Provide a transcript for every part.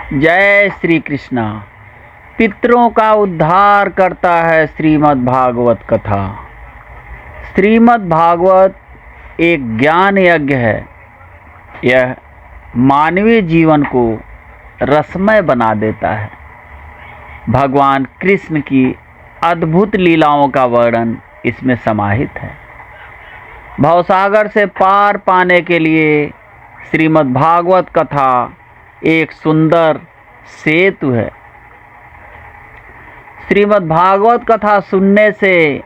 जय श्री कृष्णा। पितरों का उद्धार करता है श्रीमद् भागवत कथा। श्रीमद् भागवत एक ज्ञान यज्ञ है। यह मानवीय जीवन को रसमय बना देता है। भगवान कृष्ण की अद्भुत लीलाओं का वर्णन इसमें समाहित है। भवसागर से पार पाने के लिए श्रीमद् भागवत कथा एक सुंदर सेतु है। श्रीमद् भागवत कथा सुनने से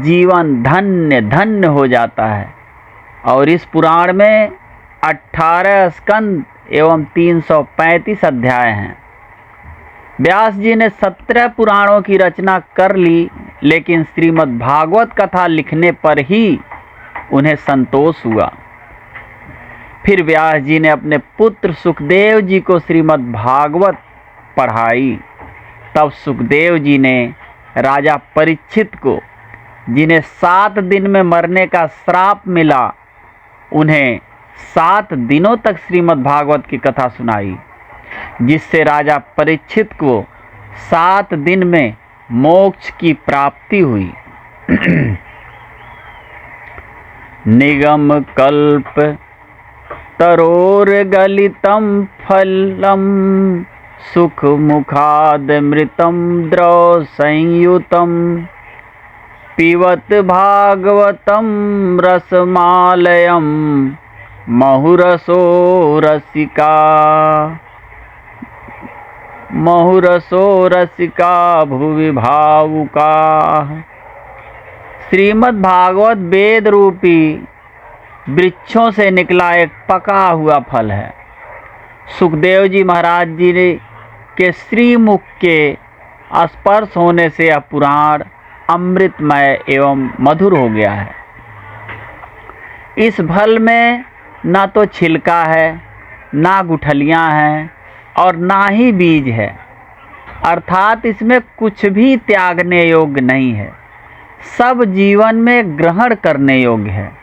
जीवन धन्य धन्य हो जाता है। और इस पुराण में 18 स्कंद एवं 335 अध्याय हैं। व्यास जी ने 17 पुराणों की रचना कर ली, लेकिन श्रीमद् भागवत कथा लिखने पर ही उन्हें संतोष हुआ। फिर व्यास जी ने अपने पुत्र सुखदेव जी को श्रीमद् भागवत पढ़ाई। तब सुखदेव जी ने राजा परीक्षित को, जिन्हें 7 दिन में मरने का श्राप मिला, उन्हें 7 दिनों तक श्रीमद् भागवत की कथा सुनाई, जिससे राजा परीक्षित को 7 दिन में मोक्ष की प्राप्ति हुई। निगम कल्प तरोर्गलितं फलम सुख मुखादमृतं द्रव संयुतं पिबत भागवतं रसमालयं मुहुरसो रसिका भुवि भावुका। श्रीमद् भागवत वेद रूपी वृक्षों से निकला एक पका हुआ फल है। सुखदेव जी महाराज जी के श्रीमुख के स्पर्श होने से यह पुराण अमृतमय एवं मधुर हो गया है। इस फल में ना तो छिलका है, ना गुठलियां हैं और ना ही बीज है, अर्थात इसमें कुछ भी त्यागने योग्य नहीं है। सब जीवन में ग्रहण करने योग्य है।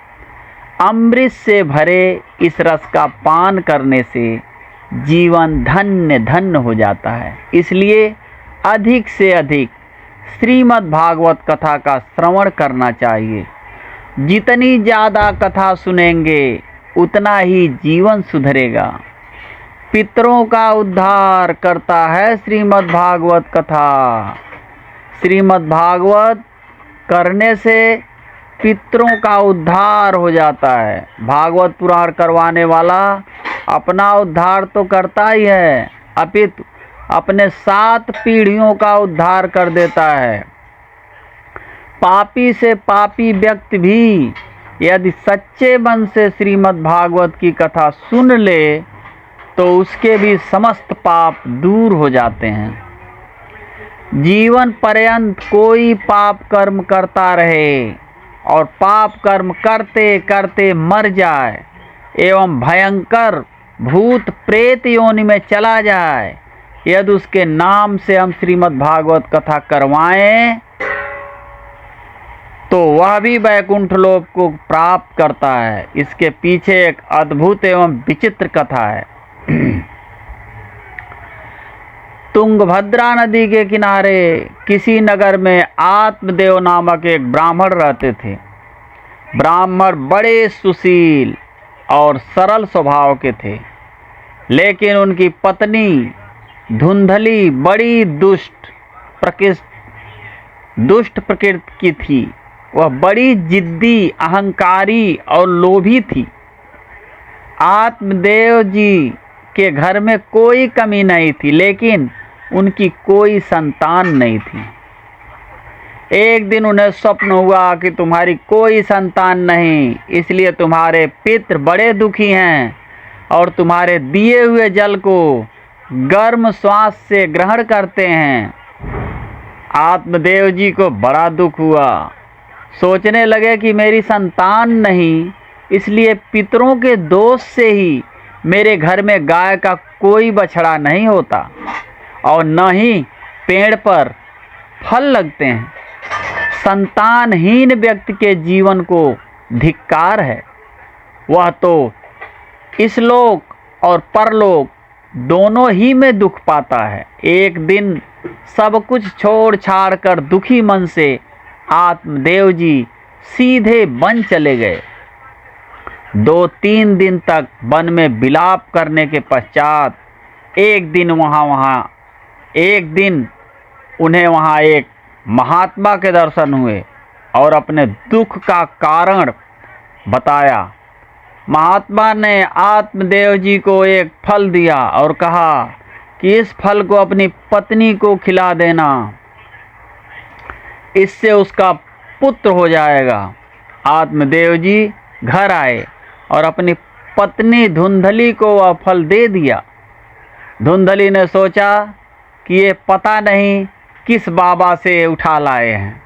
अमृत से भरे इस रस का पान करने से जीवन धन्य धन्य हो जाता है। इसलिए अधिक से अधिक श्रीमद् भागवत कथा का श्रवण करना चाहिए। जितनी ज़्यादा कथा सुनेंगे उतना ही जीवन सुधरेगा। पितरों का उद्धार करता है श्रीमद् भागवत कथा। श्रीमद् भागवत करने से पितरों का उद्धार हो जाता है। भागवत पुराण करवाने वाला अपना उद्धार तो करता ही है, अपितु अपने 7 पीढ़ियों का उद्धार कर देता है। पापी से पापी व्यक्ति भी यदि सच्चे मन से श्रीमद् भागवत की कथा सुन ले तो उसके भी समस्त पाप दूर हो जाते हैं। जीवन पर्यंत कोई पाप कर्म करता रहे और पाप कर्म करते करते मर जाए एवं भयंकर भूत प्रेत योनि में चला जाए, यदि उसके नाम से हम श्रीमद् भागवत कथा करवाएं तो वह भी वैकुंठ लोक को प्राप्त करता है। इसके पीछे एक अद्भुत एवं विचित्र कथा है। तुंगभद्रा नदी के किनारे किसी नगर में आत्मदेव नामक एक ब्राह्मण रहते थे। ब्राह्मण बड़े सुशील और सरल स्वभाव के थे, लेकिन उनकी पत्नी धुंधली बड़ी दुष्ट प्रकृति की थी। वह बड़ी जिद्दी, अहंकारी और लोभी थी। आत्मदेव जी के घर में कोई कमी नहीं थी, लेकिन उनकी कोई संतान नहीं थी। एक दिन उन्हें स्वप्न हुआ कि तुम्हारी कोई संतान नहीं, इसलिए तुम्हारे पितृ बड़े दुखी हैं और तुम्हारे दिए हुए जल को गर्म श्वास से ग्रहण करते हैं। आत्मदेव जी को बड़ा दुख हुआ। सोचने लगे कि मेरी संतान नहीं, इसलिए पितरों के दोष से ही मेरे घर में गाय का कोई बछड़ा नहीं होता और न ही पेड़ पर फल लगते हैं। संतानहीन व्यक्ति के जीवन को धिक्कार है। वह तो इस लोक और परलोक दोनों ही में दुख पाता है। एक दिन सब कुछ छोड़ छाड़ कर दुखी मन से आत्मदेव जी सीधे वन चले गए। 2-3 दिन तक वन में विलाप करने के पश्चात एक दिन उन्हें वहाँ एक महात्मा के दर्शन हुए और अपने दुख का कारण बताया। महात्मा ने आत्मदेव जी को एक फल दिया और कहा कि इस फल को अपनी पत्नी को खिला देना, इससे उसका पुत्र हो जाएगा। आत्मदेव जी घर आए और अपनी पत्नी धुंधली को वह फल दे दिया। धुंधली ने सोचा कि ये पता नहीं किस बाबा से उठा लाए हैं,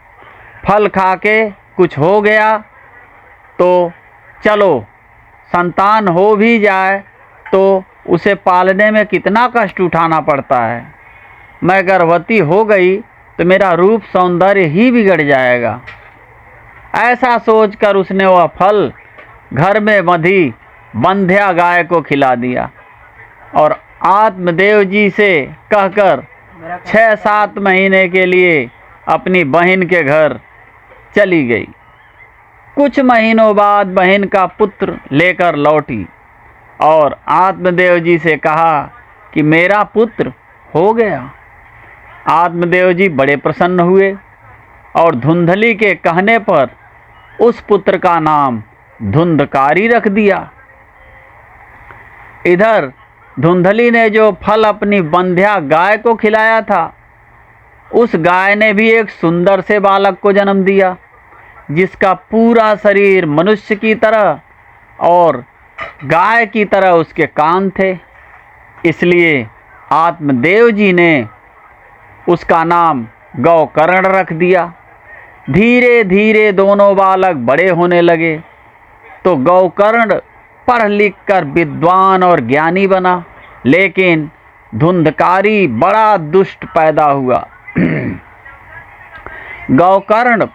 फल खा के कुछ हो गया तो चलो संतान हो भी जाए तो उसे पालने में कितना कष्ट उठाना पड़ता है। मैं गर्भवती हो गई तो मेरा रूप सौंदर्य ही बिगड़ जाएगा। ऐसा सोचकर उसने वह फल घर में बंधी बंध्या गाय को खिला दिया और आत्मदेव जी से कहकर 6-7 महीने के लिए अपनी बहन के घर चली गई। कुछ महीनों बाद बहन का पुत्र लेकर लौटी और आत्मदेव जी से कहा कि मेरा पुत्र हो गया। आत्मदेव जी बड़े प्रसन्न हुए और धुंधली के कहने पर उस पुत्र का नाम धुंधकारी रख दिया। इधर धुंधली ने जो फल अपनी बंध्या गाय को खिलाया था, उस गाय ने भी एक सुंदर से बालक को जन्म दिया, जिसका पूरा शरीर मनुष्य की तरह और गाय की तरह उसके कान थे। इसलिए आत्मदेव जी ने उसका नाम गौकर्ण रख दिया। धीरे धीरे दोनों बालक बड़े होने लगे तो गौकर्ण पढ़ लिख कर विद्वान और ज्ञानी बना, लेकिन धुंधकारी बड़ा दुष्ट पैदा हुआ। गौकर्ण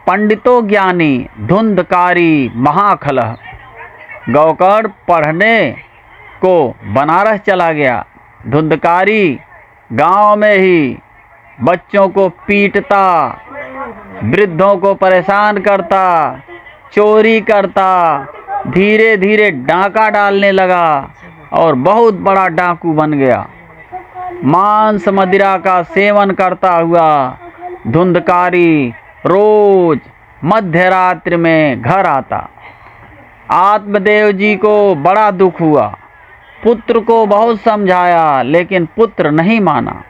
पंडितों ज्ञानी, धुंधकारी महाखलह। गौकर्ण पढ़ने को बनारस चला गया। धुंधकारी गांव में ही बच्चों को पीटता, वृद्धों को परेशान करता, चोरी करता, धीरे धीरे डाका डालने लगा और बहुत बड़ा डाकू बन गया। मांस मदिरा का सेवन करता हुआ धुंधकारी रोज मध्य रात्रि में घर आता। आत्मदेव जी को बड़ा दुख हुआ। पुत्र को बहुत समझाया लेकिन पुत्र नहीं माना।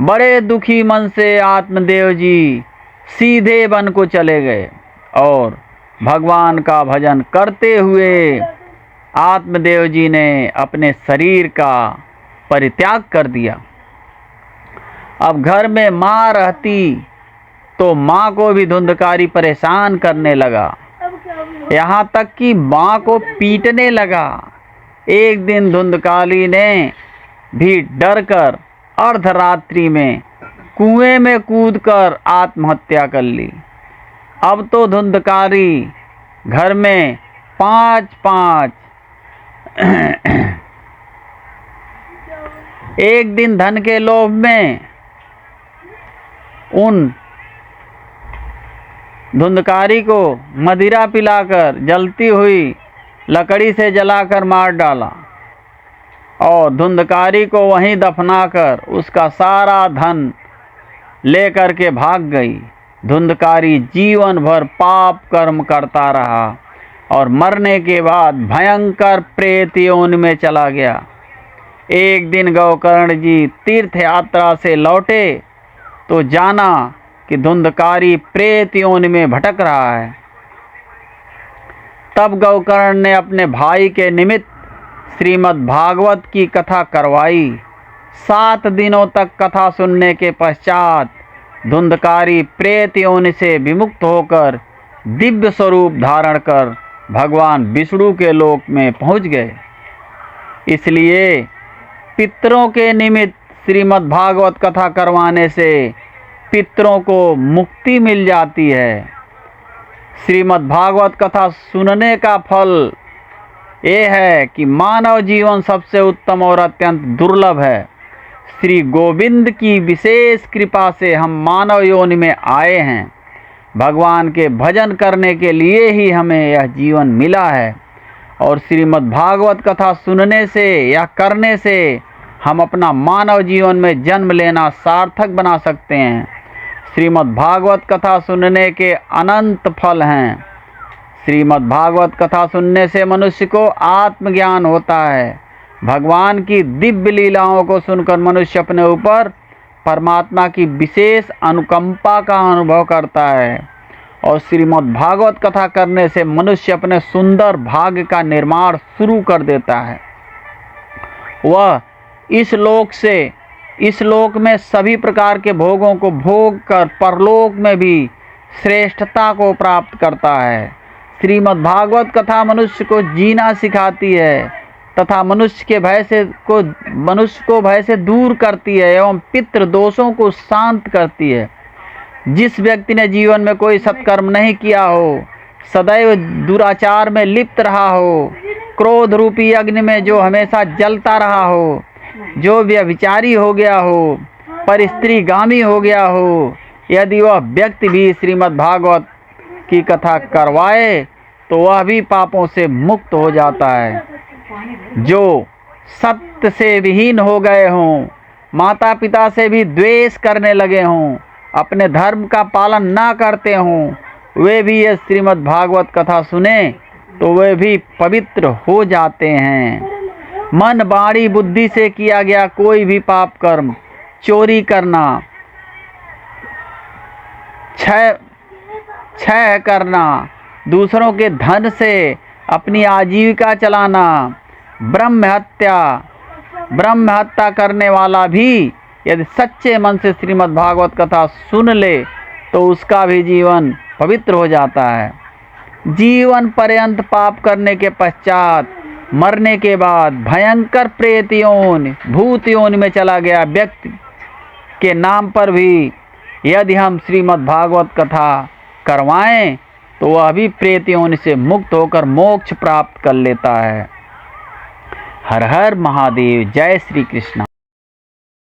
बड़े दुखी मन से आत्मदेव जी सीधे वन को चले गए और भगवान का भजन करते हुए आत्मदेव जी ने अपने शरीर का परित्याग कर दिया। अब घर में माँ रहती तो माँ को भी धुंधकारी परेशान करने लगा, यहाँ तक कि माँ को पीटने लगा। एक दिन धुंधकारी ने भी डरकर अर्धरात्रि में कुएं में कूदकर आत्महत्या कर ली। अब तो धुंधकारी घर में 5-5 एक दिन धन के लोभ में उन धुंधकारी को मदिरा पिलाकर जलती हुई लकड़ी से जलाकर मार डाला और धुंधकारी को वहीं दफनाकर उसका सारा धन लेकर के भाग गई। धुंधकारी जीवन भर पाप कर्म करता रहा और मरने के बाद भयंकर प्रेत योनि में चला गया। एक दिन गौकर्ण जी तीर्थ यात्रा से लौटे तो जाना कि धुंधकारी प्रेत योनि में भटक रहा है। तब गौकर्ण ने अपने भाई के निमित्त श्रीमद् भागवत की कथा करवाई। 7 दिनों तक कथा सुनने के पश्चात धुंधकारी प्रेत योनि से विमुक्त होकर दिव्य स्वरूप धारण कर भगवान विष्णु के लोक में पहुंच गए। इसलिए पितरों के निमित्त श्रीमद् भागवत कथा करवाने से पितरों को मुक्ति मिल जाती है। श्रीमद् भागवत कथा सुनने का फल ये है कि मानव जीवन सबसे उत्तम और अत्यंत दुर्लभ है। श्री गोविंद की विशेष कृपा से हम मानव योनि में आए हैं। भगवान के भजन करने के लिए ही हमें यह जीवन मिला है और श्रीमद् भागवत कथा सुनने से या करने से हम अपना मानव जीवन में जन्म लेना सार्थक बना सकते हैं। श्रीमद् भागवत कथा सुनने के अनंत फल हैं। श्रीमद् भागवत कथा सुनने से मनुष्य को आत्मज्ञान होता है। भगवान की दिव्य लीलाओं को सुनकर मनुष्य अपने ऊपर परमात्मा की विशेष अनुकंपा का अनुभव करता है और श्रीमद् भागवत कथा करने से मनुष्य अपने सुंदर भाग्य का निर्माण शुरू कर देता है। वह इस लोक में सभी प्रकार के भोगों को भोग कर परलोक में भी श्रेष्ठता को प्राप्त करता है। श्रीमद् भागवत कथा मनुष्य को जीना सिखाती है तथा मनुष्य को भय से दूर करती है एवं पितृ दोषों को शांत करती है। जिस व्यक्ति ने जीवन में कोई सत्कर्म नहीं किया हो, सदैव दुराचार में लिप्त रहा हो, क्रोध रूपी अग्नि में जो हमेशा जलता रहा हो, जो व्यभिचारी हो गया हो, परस्त्रीगामी हो गया हो, यदि वह व्यक्ति भी श्रीमद् भागवत की कथा करवाए तो वह भी पापों से मुक्त हो जाता है। जो सत्य से विहीन हो गए हों, माता पिता से भी द्वेष करने लगे हों, अपने धर्म का पालन ना करते हों, वे भी ये श्रीमद् भागवत कथा सुने तो वे भी पवित्र हो जाते हैं। मन वाणी बुद्धि से किया गया कोई भी पाप कर्म, चोरी करना, क्षय करना, दूसरों के धन से अपनी आजीविका चलाना, ब्रह्म हत्या करने वाला भी यदि सच्चे मन से श्रीमद् भागवत कथा सुन ले तो उसका भी जीवन पवित्र हो जाता है। जीवन पर्यंत पाप करने के पश्चात मरने के बाद भयंकर प्रेत योनि, भूत योनि में चला गया व्यक्ति के नाम पर भी यदि हम श्रीमद् भागवत कथा करवाएं तो वह भी प्रेत योनि से मुक्त होकर मोक्ष प्राप्त कर लेता है। हर हर महादेव। जय श्री कृष्ण।